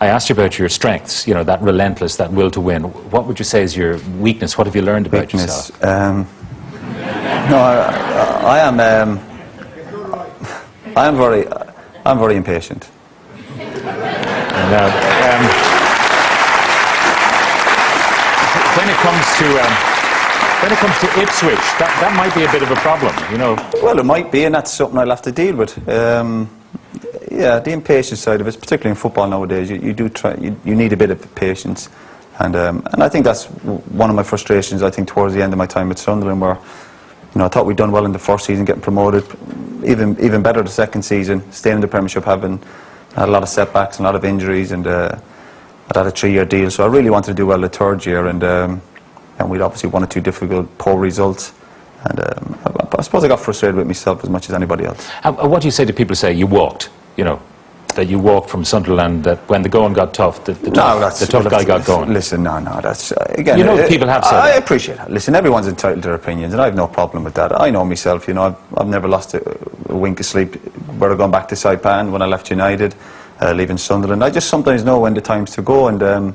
I asked you about your strengths, you know, that relentless, that will to win. What would you say is your weakness? What have you learned about yourself? No, I'm very impatient. When it comes to Ipswich, that might be a bit of a problem, you know. Well, it might be, and that's something I'll have to deal with. Yeah, the impatience side of it, particularly in football nowadays, you need a bit of patience, and I think that's one of my frustrations. I think towards the end of my time at Sunderland, where I thought we'd done well in the first season, getting promoted, even better the second season, staying in the Premiership, having had a lot of setbacks and a lot of injuries, and I'd had a 3-year deal, so I really wanted to do well the third year, and we'd obviously 1 or 2 difficult, poor results, and I suppose I got frustrated with myself as much as anybody else. What do you say to people who say you walked, you know, that you walked from Sunderland, that when the going got tough, the tough guy got going? Listen, no, that's, again... You know that people have said I appreciate that. Listen, everyone's entitled to their opinions, and I have no problem with that. I know myself, you know, I've never lost a wink of sleep, whether going back to Saipan, when I left United, leaving Sunderland. I just sometimes know when the time's to go, and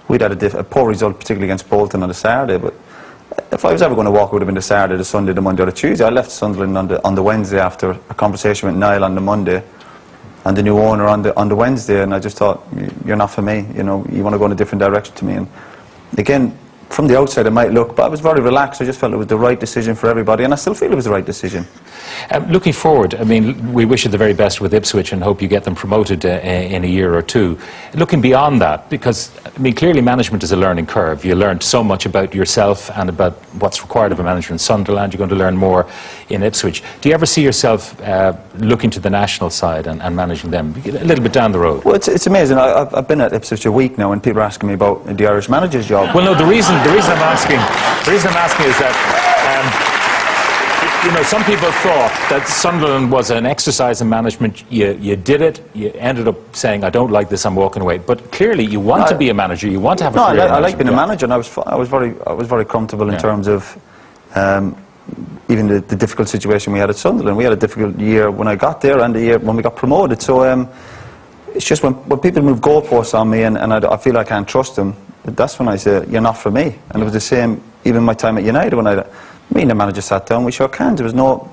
we'd had a poor result, particularly against Bolton on the Saturday, but if I was ever going to walk, it would have been the Saturday, the Sunday, the Monday or the Tuesday. I left Sunderland on the Wednesday after a conversation with Niall on the Monday, and the new owner on the Wednesday, and I just thought, you're not for me, you know, you want to go in a different direction to me. And again, from the outside it might look, but I was very relaxed. I just felt it was the right decision for everybody, and I still feel it was the right decision. Looking forward, I mean, we wish you the very best with Ipswich and hope you get them promoted in a year or two. Looking beyond that, because, I mean, clearly management is a learning curve. You learned so much about yourself and about what's required of a manager in Sunderland. You're going to learn more in Ipswich. Do you ever see yourself looking to the national side and managing them a little bit down the road? Well, it's amazing. I've been at Ipswich a week now, and people are asking me about the Irish manager's job. Well, no, the reason I'm asking is that... you know, some people thought that Sunderland was an exercise in management. You did it. You ended up saying, "I don't like this. I'm walking away." But clearly, you want to be a manager. You want to have a career. I like being a manager, and I was very comfortable in terms of even the difficult situation we had at Sunderland. We had a difficult year when I got there, and the year when we got promoted. So it's just when people move goalposts on me, and I feel I can't trust them. That's when I say, "You're not for me." And it was the same even my time at United when me and the manager sat down, we shook hands. There was no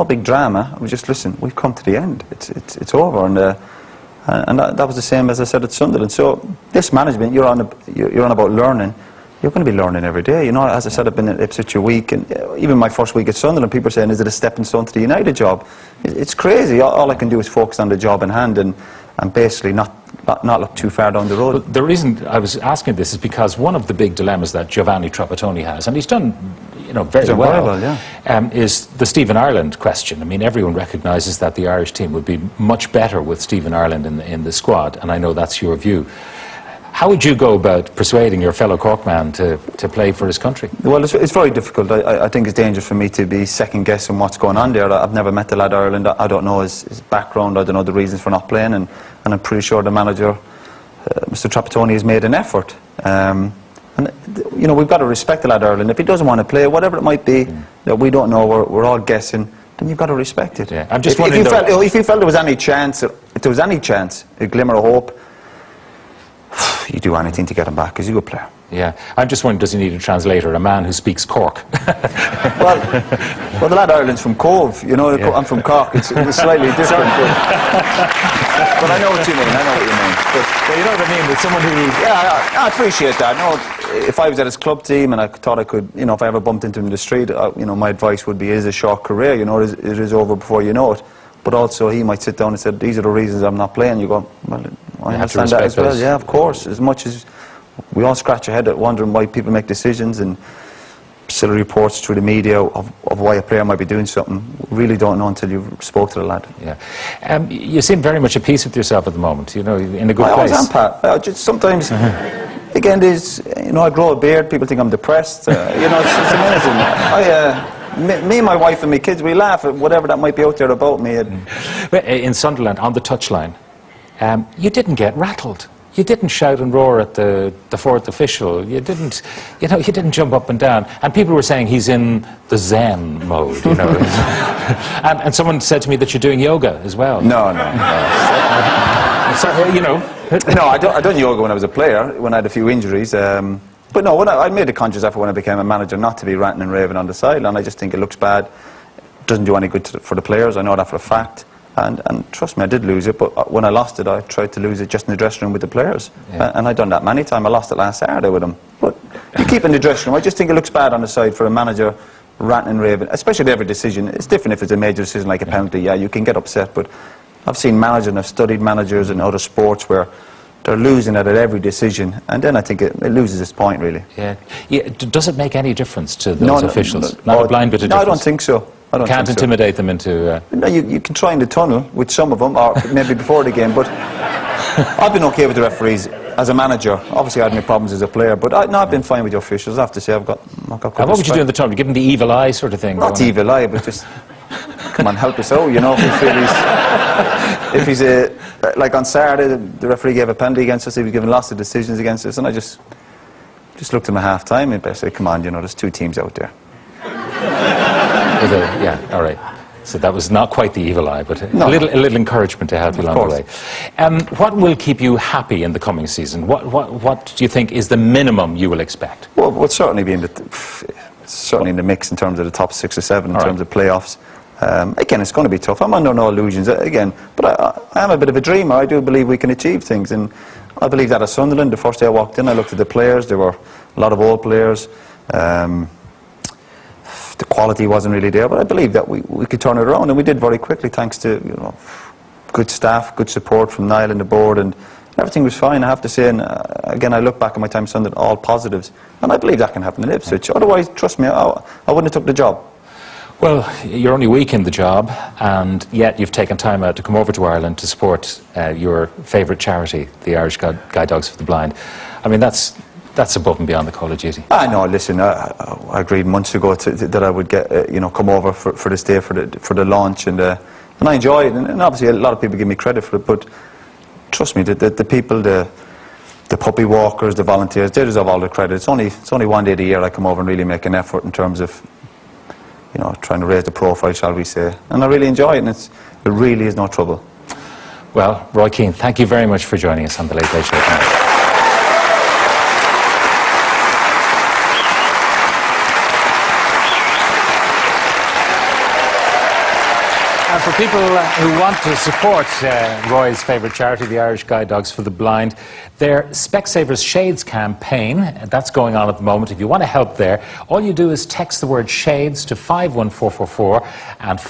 big drama. It was just, listen, we've come to the end. It's over, and that was the same as I said at Sunderland. So this management, you're on about learning. You're going to be learning every day. You know, as I said, I've been at Ipswich a week, and even my first week at Sunderland, people are saying, "Is it a stepping stone to the United job?" It's crazy. All I can do is focus on the job in hand and basically not look too far down the road. Well, the reason I was asking this is because one of the big dilemmas that Giovanni Trapattoni has, and he's done, you know, very well, is the Stephen Ireland question. I mean, everyone recognises that the Irish team would be much better with Stephen Ireland in the squad, and I know that's your view. How would you go about persuading your fellow Cork man to play for his country? Well, it's very difficult. I think it's dangerous for me to be second-guessing what's going on there. I've never met the lad Ireland. I don't know his background. I don't know the reasons for not playing, and I'm pretty sure the manager, Mr. Trapattoni, has made an effort. And you know, we've got to respect the lad Ireland. If he doesn't want to play, whatever it might be, that we don't know, we're all guessing, then you've got to respect it. Yeah. I'm just wondering if you felt there was any chance, a glimmer of hope, you do anything to get him back, because he's a good player. Yeah, I'm just wondering, does he need a translator, a man who speaks Cork? well, the lad Ireland's from Cove, you know. I'm from Cork. It's slightly different, but I know what you mean. But you know what I mean, with someone who... Yeah, I appreciate that. No, if I was at his club team and I thought I could, you know, if I ever bumped into him in the street, you know, my advice would be, it is a short career, you know, it is over before you know it. But also, he might sit down and say, "These are the reasons I'm not playing." You go, "Well, I understand that as well." Yeah, of course. As much as we all scratch our head at wondering why people make decisions and facility reports through the media of why a player might be doing something, we really don't know until you spoke to the lad. Yeah, you seem very much at peace with yourself at the moment. You know, in a good place. I always am, Pat. I just sometimes, again, there's, you know, I grow a beard. People think I'm depressed. You know, it's amazing. Me and my wife and my kids, we laugh at whatever that might be out there about me. In Sunderland, on the touchline, you didn't get rattled. You didn't shout and roar at the fourth official. You didn't, you know, you didn't jump up and down. And people were saying he's in the Zen mode, you know. and someone said to me that you're doing yoga as well. No. So, you know, No, I done yoga when I was a player, when I had a few injuries. But no, I made a conscious effort when I became a manager not to be ranting and raving on the sideline. I just think it looks bad. It doesn't do any good for the players. I know that for a fact. And trust me, I did lose it, but when I lost it, I tried to lose it just in the dressing room with the players. Yeah. And I've done that many times. I lost it last Saturday with them. But you keep in the dressing room. I just think it looks bad on the side for a manager ranting and raving, especially at every decision. It's different if it's a major decision like a penalty. Yeah, you can get upset, but I've seen managers and I've studied managers in other sports where they're losing it at every decision, and then I think it loses its point, really. Yeah. Does it make any difference to those officials? Not a blind bit of difference? No, I don't think so. You can't intimidate them into... No, you can try in the tunnel with some of them, or maybe before the game, but I've been okay with the referees as a manager. Obviously I had my problems as a player, but I've been fine with the officials. I have to say I've got And what would you do in the tunnel? Give them the evil eye sort of thing? Not evil eye, but just... Come on, help us out, you know, if we feel if he's like on Saturday, the referee gave a penalty against us, he was giving lots of decisions against us, and I just looked at him at half-time and I said, come on, you know, there's two teams out there. Yeah, all right. So that was not quite the evil eye, but a little encouragement to help you along the way. What will keep you happy in the coming season? What do you think is the minimum you will expect? Well, we'll certainly be in the mix in terms of the top 6 or 7 in terms of playoffs. Again, it's going to be tough. I'm under no illusions, again, but I am a bit of a dreamer. I do believe we can achieve things, and I believe that at Sunderland. The first day I walked in, I looked at the players. There were a lot of old players. The quality wasn't really there, but I believe that we could turn it around, and we did very quickly, thanks to good staff, good support from Niall and the board, and everything was fine, I have to say. And again, I look back at my time at Sunderland, all positives, and I believe that can happen in Ipswich. Otherwise, trust me, I wouldn't have took the job. Well, you're only a week in the job, and yet you've taken time out to come over to Ireland to support your favourite charity, the Irish Guide Dogs for the Blind. I mean, that's above and beyond the call of duty. I know. Listen, I agreed months ago that I would get, come over for this day for the launch, and I enjoy it. And obviously, a lot of people give me credit for it, but trust me, the people, the puppy walkers, the volunteers, they deserve all the credit. It's only one day a year I come over and really make an effort in terms of, trying to raise the profile, shall we say. And I really enjoy it, and it really is no trouble. Well, Roy Keane, thank you very much for joining us on the Late Late Show tonight. And for people who want to support Roy's favourite charity, the Irish Guide Dogs for the Blind, their Specsavers Shades campaign, that's going on at the moment. If you want to help there, all you do is text the word SHADES to 51444 and